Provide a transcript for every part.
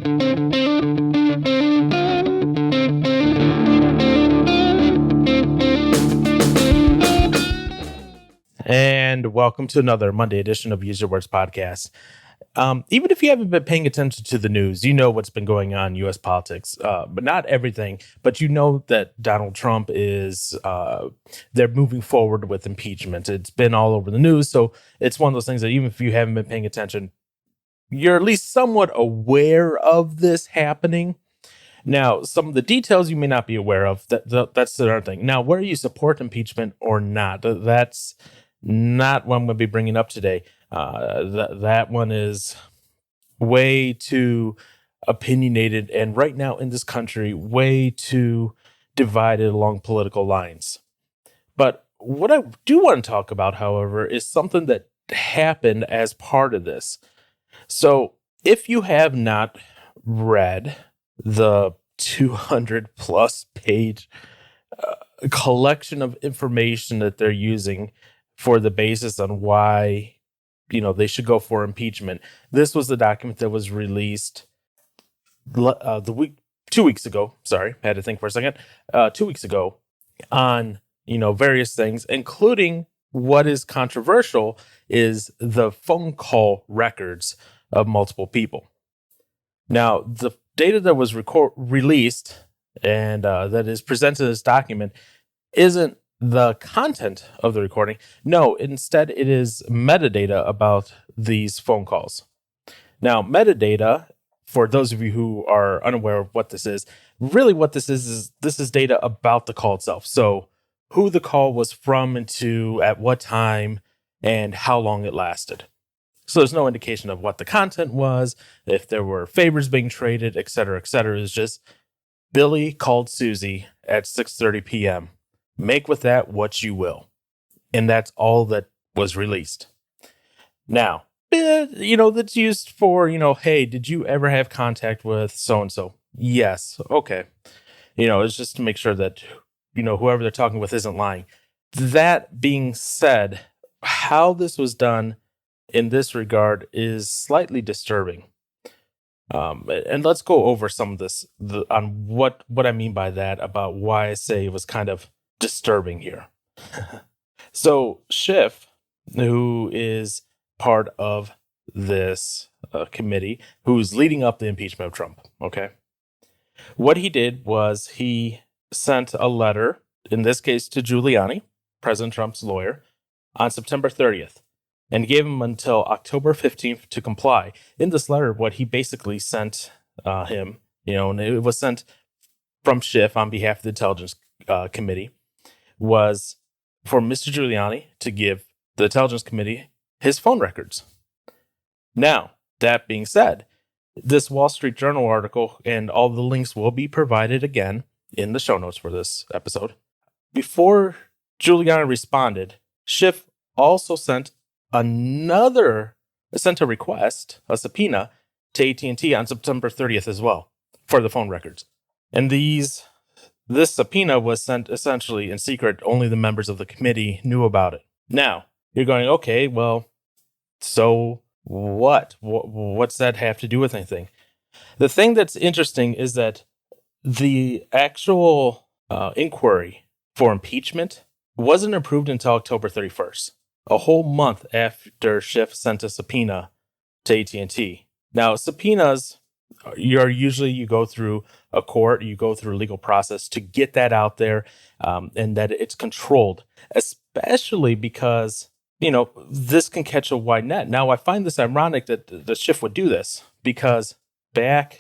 And welcome to another Monday edition of Use Your Words podcast. Even if you haven't been paying attention to the news, you know what's been going on in U.S. politics, but not everything. But you know that Donald Trump is, they're moving forward with impeachment. It's been all over the news. So it's one of those things that even if you haven't been paying attention, you're at least somewhat aware of this happening. Now, some of the details you may not be aware of, that's the other thing. Now, whether you support impeachment or not, that's not what I'm going to be bringing up today. That one is way too opinionated, and right now in this country, way too divided along political lines. But what I do want to talk about, however, is something that happened as part of this. So if you have not read the 200 plus page collection of information that they're using for the basis on why, they should go for impeachment. This was the document that was released 2 weeks ago. Sorry, had to think for a second. 2 weeks ago on, various things, including what is controversial is the phone call records of multiple people. Now, the data that was released and that is presented in this document isn't the content of the recording. No, instead it is metadata about these phone calls. Now, metadata, for those of you who are unaware of what this is, really what this is data about the call itself. So who the call was from and to, at what time, and how long it lasted. So there's no indication of what the content was, if there were favors being traded, et cetera, et cetera. It's just Billy called Susie at 6:30 p.m. Make with that what you will. And that's all that was released. Now, that's used for, hey, did you ever have contact with so-and-so? Yes. Okay. It's just to make sure that, whoever they're talking with isn't lying. That being said, how this was done in this regard is slightly disturbing. And let's go over some of this on what I mean by that, about why I say it was kind of disturbing here. So Schiff, who is part of this committee, who's leading up the impeachment of Trump, okay? What he did was he sent a letter, in this case to Giuliani, President Trump's lawyer, on September 30th, and gave him until October 15th to comply. In this letter, what he basically sent him, and it was sent from Shiff on behalf of the Intelligence Committee, was for Mr. Giuliani to give the Intelligence Committee his phone records. Now, that being said, this Wall Street Journal article and all the links will be provided again in the show notes for this episode. Before Giuliani responded, Shiff also sent a request, a subpoena, to AT&T on September 30th as well for the phone records. And this subpoena was sent essentially in secret. Only the members of the committee knew about it. Now, you're going, okay, well, so what? What's that have to do with anything? The thing that's interesting is that the actual inquiry for impeachment wasn't approved until October 31st, a whole month after Schiff sent a subpoena to AT&T. Now, subpoenas, you go through a court, you go through a legal process to get that out there, and that it's controlled, especially because, this can catch a wide net. Now, I find this ironic that the Shift would do this, because back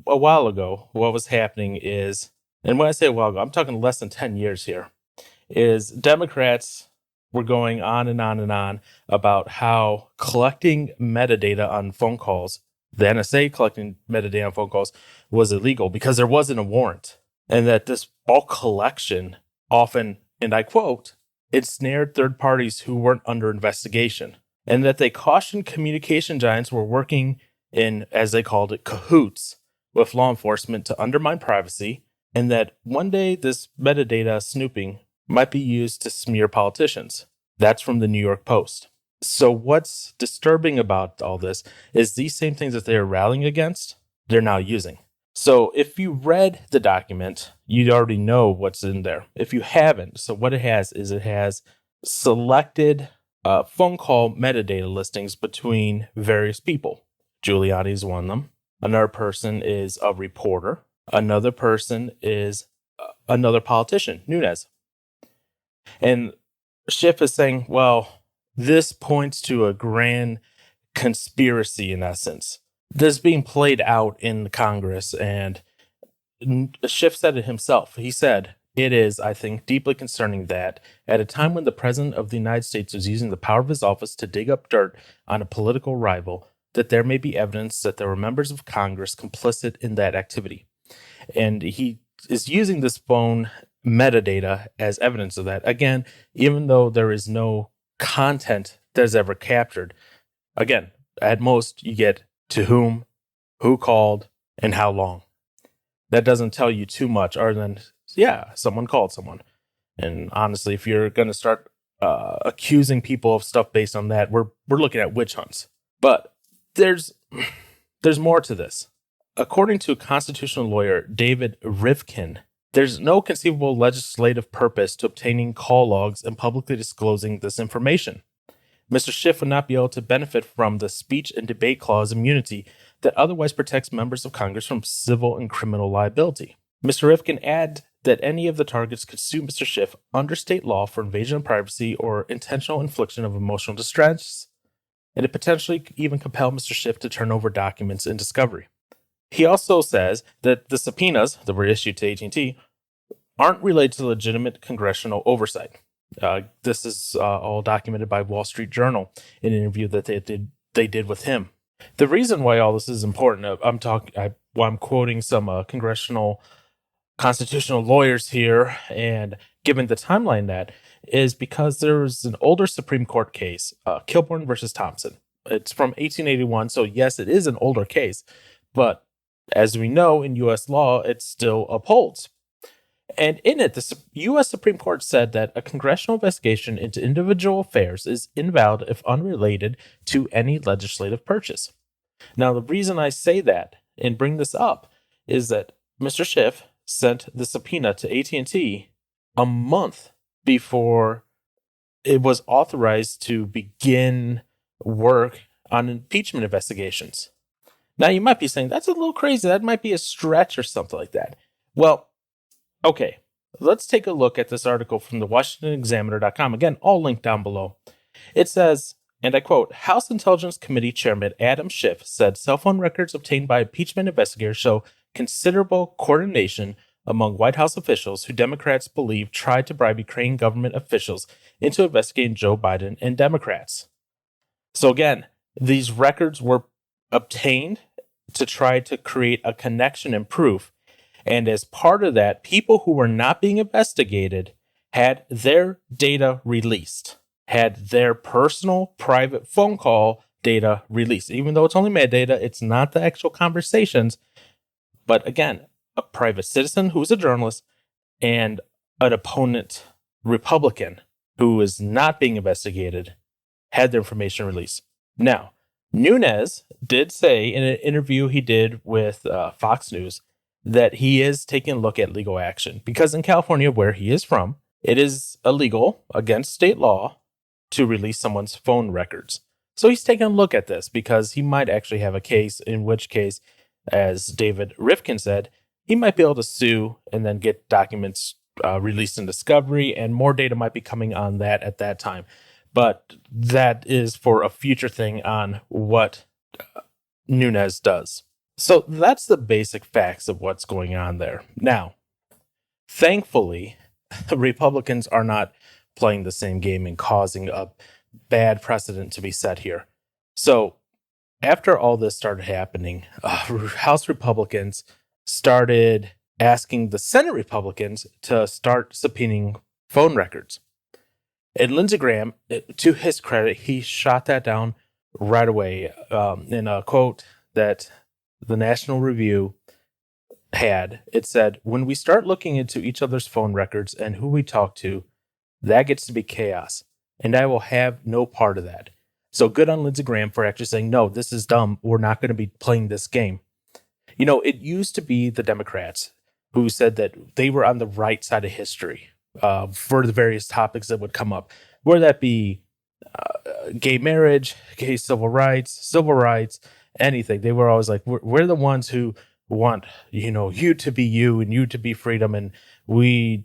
a while ago, what was happening is, and when I say a while ago, I'm talking less than 10 years here, is Democrats were going on and on and on about how collecting metadata on phone calls, the NSA collecting metadata on phone calls, was illegal because there wasn't a warrant. And that this bulk collection often, and I quote, it snared third parties who weren't under investigation. And that they cautioned communication giants were working in, as they called it, cahoots with law enforcement to undermine privacy, and that one day this metadata snooping might be used to smear politicians. That's from the New York Post. So what's disturbing about all this is these same things that they're rallying against, they're now using. So if you read the document, you already know what's in there. If you haven't, so what it has is it has selected phone call metadata listings between various people. Giuliani is one of them. Another person is a reporter. Another person is another politician, Nunes. And Schiff is saying, well, this points to a grand conspiracy in essence. This is being played out in Congress, and Schiff said it himself. He said, it is, I think, deeply concerning that at a time when the President of the United States was using the power of his office to dig up dirt on a political rival, that there may be evidence that there were members of Congress complicit in that activity. And he is using this phone metadata as evidence of that. Again, even though there is no content that is ever captured, again, at most you get to whom, who called, and how long. That doesn't tell you too much other than, yeah, someone called someone. And honestly, if you're going to start accusing people of stuff based on that, we're looking at witch hunts. But there's more to this. According to constitutional lawyer David Rivkin, there's no conceivable legislative purpose to obtaining call logs and publicly disclosing this information. Mr. Schiff would not be able to benefit from the speech and debate clause immunity that otherwise protects members of Congress from civil and criminal liability. Mr. Rivkin adds that any of the targets could sue Mr. Schiff under state law for invasion of privacy or intentional infliction of emotional distress, and it potentially even compel Mr. Schiff to turn over documents in discovery. He also says that the subpoenas that were issued to AT&T aren't related to legitimate congressional oversight. This is all documented by Wall Street Journal in an interview that they did with him. The reason why all this is important, I'm quoting some congressional constitutional lawyers here, and given the timeline that is because there was an older Supreme Court case, Kilbourn versus Thompson. It's from 1881, so yes, it is an older case, but as we know in U.S. law, it still upholds. And in it, the U.S. Supreme Court said that a congressional investigation into individual affairs is invalid if unrelated to any legislative purchase. Now, the reason I say that and bring this up is that Mr. Schiff sent the subpoena to AT&T a month before it was authorized to begin work on impeachment investigations. Now, you might be saying, that's a little crazy. That might be a stretch or something like that. Well, okay, let's take a look at this article from the WashingtonExaminer.com. Again, all linked down below. It says, and I quote, House Intelligence Committee Chairman Adam Schiff said cell phone records obtained by impeachment investigators show considerable coordination among White House officials who Democrats believe tried to bribe Ukrainian government officials into investigating Joe Biden and Democrats. So again, these records were obtained to try to create a connection and proof. And as part of that, people who were not being investigated had their data released, had their personal private phone call data released. Even though it's only metadata, it's not the actual conversations. But again, a private citizen who is a journalist and an opponent Republican who is not being investigated had their information released. Now, Nunes did say in an interview he did with Fox News that he is taking a look at legal action because in California, where he is from, it is illegal against state law to release someone's phone records. So he's taking a look at this because he might actually have a case, in which case, as David Rivkin said, he might be able to sue and then get documents released in discovery, and more data might be coming on that at that time. But that is for a future thing on what Nunes does. So that's the basic facts of what's going on there. Now, thankfully, Republicans are not playing the same game and causing a bad precedent to be set here. So after all this started happening, House Republicans started asking the Senate Republicans to start subpoenaing phone records. And Lindsey Graham, to his credit, he shot that down right away in a quote that the National Review had. It said, when we start looking into each other's phone records and who we talk to, that gets to be chaos, and I will have no part of that. So good on Lindsey Graham for actually saying, no, this is dumb. We're not going to be playing this game. It used to be the Democrats who said that they were on the right side of history for the various topics that would come up, whether that be gay marriage, gay civil rights, anything. They were always like, we're the ones who want, you to be you and you to be freedom. And we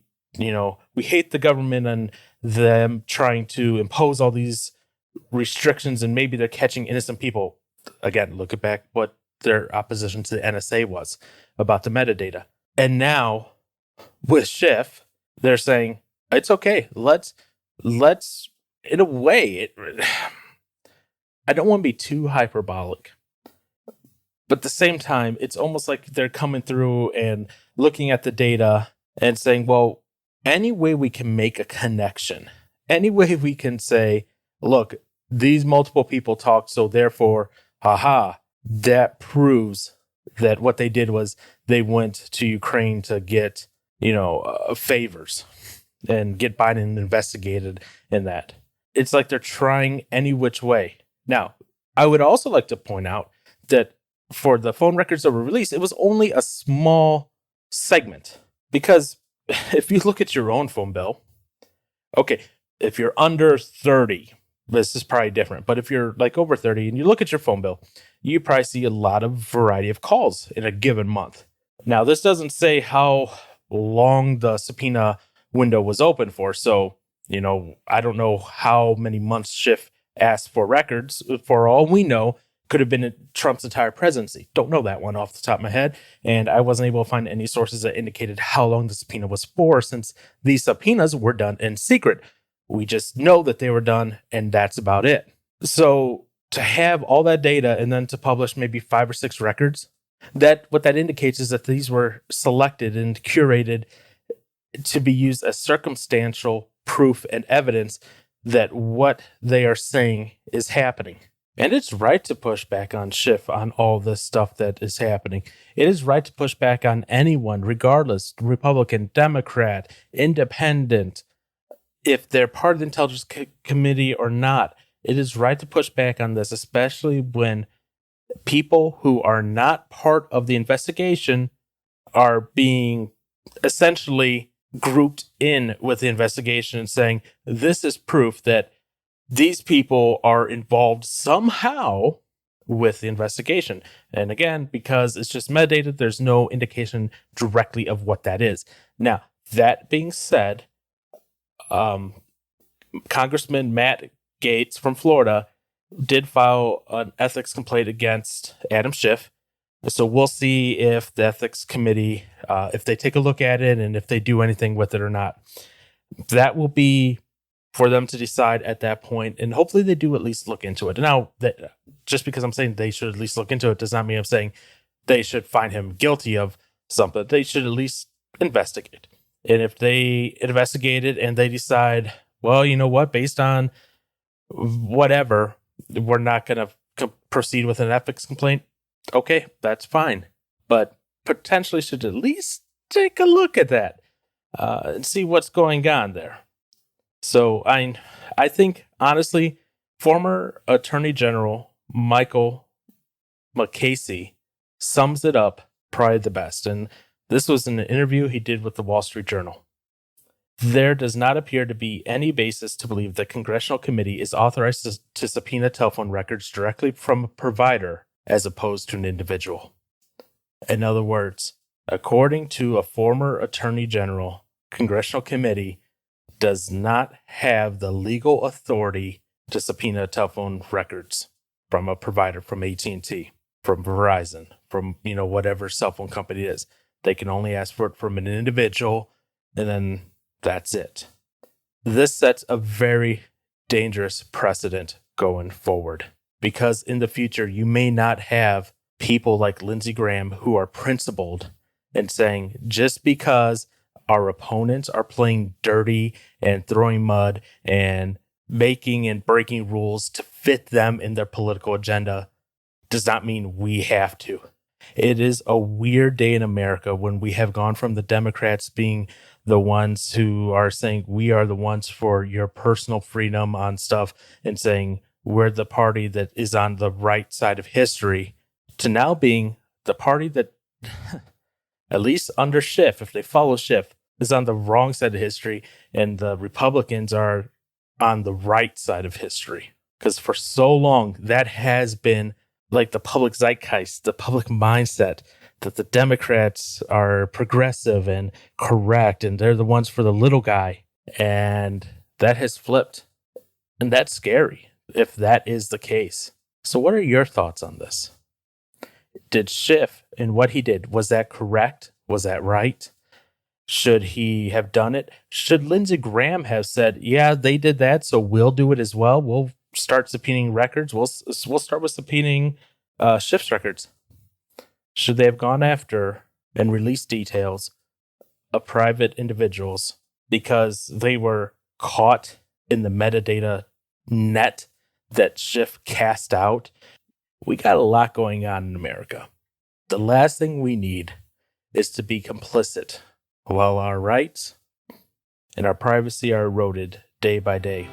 hate the government and them trying to impose all these restrictions, and maybe they're catching innocent people. Again, look back what their opposition to the NSA was about the metadata. And now with Schiff, they're saying it's okay. Let's in a way, I don't want to be too hyperbolic, but at the same time, it's almost like they're coming through and looking at the data and saying, well, any way we can make a connection, any way we can say, look, these multiple people talked, so therefore, that proves that what they did was they went to Ukraine to get, favors and get Biden investigated in that. It's like they're trying any which way. Now, I would also like to point out that for the phone records that were released, it was only a small segment. Because if you look at your own phone bill, okay, if you're under 30, this is probably different. But if you're like over 30 and you look at your phone bill, you probably see a lot of variety of calls in a given month. Now, this doesn't say how long the subpoena window was open for. So, I don't know how many months Schiff asked for records. For all we know, could have been Trump's entire presidency. Don't know that one off the top of my head. And I wasn't able to find any sources that indicated how long the subpoena was for, since these subpoenas were done in secret. We just know that they were done, and that's about it. So to have all that data and then to publish maybe 5 or 6 records, what that indicates is that these were selected and curated to be used as circumstantial proof and evidence that what they are saying is happening. And it's right to push back on Schiff on all this stuff that is happening. It is right to push back on anyone, regardless, Republican, Democrat, independent, if they're part of the Intelligence Committee or not. It is right to push back on this, especially when people who are not part of the investigation are being essentially grouped in with the investigation and saying, this is proof that these people are involved somehow with the investigation. And again, because it's just metadata, there's no indication directly of what that is. Now, that being said, Congressman Matt Gaetz from Florida did file an ethics complaint against Adam Schiff. So we'll see if the ethics committee, if they take a look at it and if they do anything with it or not. That will be for them to decide at that point, and hopefully they do at least look into it. Now, just because I'm saying they should at least look into it does not mean I'm saying they should find him guilty of something. They should at least investigate. And if they investigate it and they decide, well, you know what, based on whatever, we're not going to proceed with an ethics complaint, okay, that's fine. But potentially should at least take a look at that and see what's going on there. So I think, honestly, former Attorney General Michael McCasey sums it up probably the best. And this was in an interview he did with the Wall Street Journal. There does not appear to be any basis to believe the Congressional Committee is authorized to subpoena telephone records directly from a provider as opposed to an individual. In other words, according to a former Attorney General, Congressional Committee does not have the legal authority to subpoena telephone records from a provider, from AT&T, from Verizon, from whatever cell phone company it is. They can only ask for it from an individual, and then that's it. This sets a very dangerous precedent going forward, because in the future you may not have people like Lindsey Graham who are principled and saying, just because our opponents are playing dirty and throwing mud and making and breaking rules to fit them in their political agenda does not mean we have to. It is a weird day in America when we have gone from the Democrats being the ones who are saying we are the ones for your personal freedom on stuff and saying we're the party that is on the right side of history, to now being the party that, at least under Schiff, if they follow Schiff, is on the wrong side of history, and the Republicans are on the right side of history. Because for so long, that has been like the public zeitgeist, the public mindset, that the Democrats are progressive and correct, and they're the ones for the little guy. And that has flipped. And that's scary if that is the case. So what are your thoughts on this? Did Schiff and what he did, was that correct? Was that right? Should he have done it? Should Lindsey Graham have said, yeah, they did that, so we'll do it as well? We'll start subpoenaing records. We'll start with subpoenaing Schiff's records. Should they have gone after and released details of private individuals because they were caught in the metadata net that Schiff cast out? We got a lot going on in America. The last thing we need is to be complicit while our rights and our privacy are eroded day by day.